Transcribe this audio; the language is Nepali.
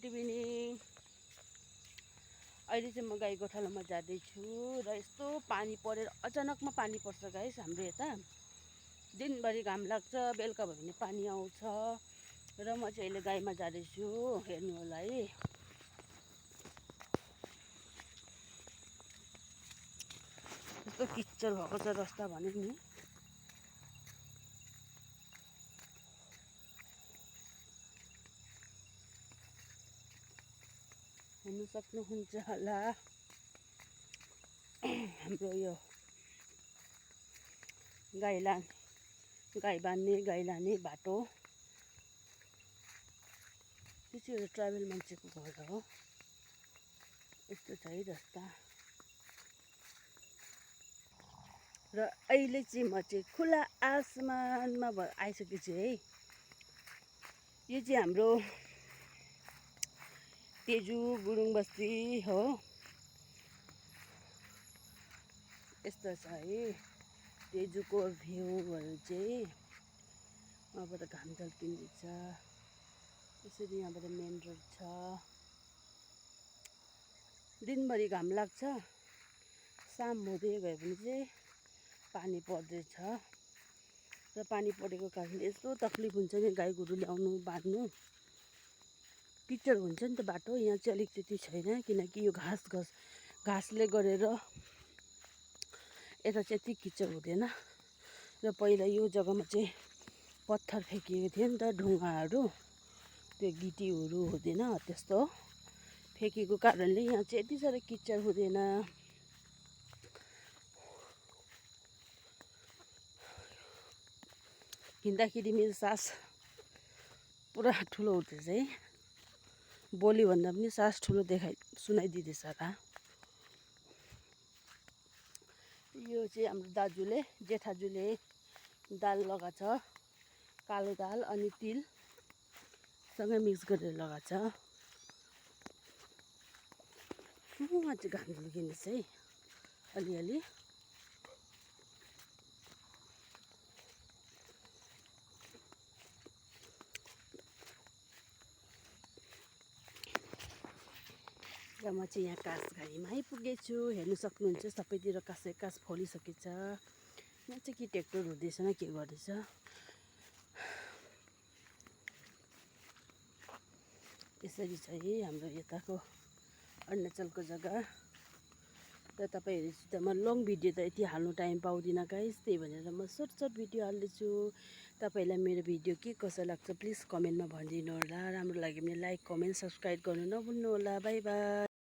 Good evening. अहिले चाहिँ म गाई गोठालामा जाँदैछु र यस्तो पानी परेर अचानकमा पानी पर्छ गाइस हाम्रो यता। दिनभरि घाम लाग्छ, बेलुका भयो भने पानी आउँछ र म चाहिँ अहिले गाईमा जाँदैछु, हेर्नु होला है। यस्तो किच्चर भएको छ रस्ता भने नि। हेर्नु सक्नुहुन्छ होला हाम्रो यो गाई बान्ने गाई लाने बाटो। यो चाहिँ एउटा ट्राइबल मान्छेको घर हो। यस्तो छ है रस्ता। र अहिले चाहिँ म चाहिँ खुला आसमानमा आइसकेछु है। यो चाहिँ हाम्रो तेजु गुरुङ बस्ती हो। यस्तो छ है तेजुको भ्यूहरू चाहिँ। यहाँबाट घाम झल्किँदैछ। यसरी यहाँबाट मेन रोड छ। दिनभरि घाम लाग्छ, शाम हुँदै गयो भने चाहिँ पानी पर्दैछ। र पानी परेको कारणले यस्तो तकलिफ हुन्छ नि गाई गोरु ल्याउनु बाँध्नु। किचड हुन्छ नि त बाटो। यहाँ चाहिँ अलिक त्यति छैन किनकि यो घाँसले गरेर यता चाहिँ यति किचड हुँदैन। र पहिला यो जग्गामा चाहिँ पत्थर फ्याँकिएको थियो नि त, ढुङ्गाहरू, त्यो गिटीहरू हुँदैन त्यस्तो फ्याँकेको कारणले यहाँ चाहिँ यति साह्रो किचड हुँदैन। हिँड्दाखेरि मेरो सास पुरा ठुलो हुँदैछ है। बोली भन्दा पनि सास ठुलो सुनाइदिँदैछ होला। यो चाहिँ हाम्रो दाजुले जेठाजुले दाल लगाएको छ, कालो दाल अनि तिलसँगै मिक्स गरेर लगाएको छ। उहाँ चाहिँ घाम झुल्किँदैछ है अलिअलि। र म चाहिँ यहाँ कासघारीमा आइपुगेछु। हेर्नु सक्नुहुन्छ सबैतिर कास फलिसकेछ। यहाँ चाहिँ के ट्र्याक्टर हुँदैछ न के गर्दैछ। यसरी छ है हाम्रो यताको अरुणाचलको जग्गा। र तपाईँहरूसित म लङ भिडियो त यति हाल्नु टाइम पाउँदिनँ गाइस, त्यही भनेर म सर्ट भिडियो हाल्दैछु। तपाईँलाई मेरो भिडियो के कसो लाग्छ प्लिज कमेन्टमा भनिदिनु होला। राम्रो लाग्यो भने लाइक कमेन्ट सब्सक्राइब गर्नु नभुल्नु होला। By by.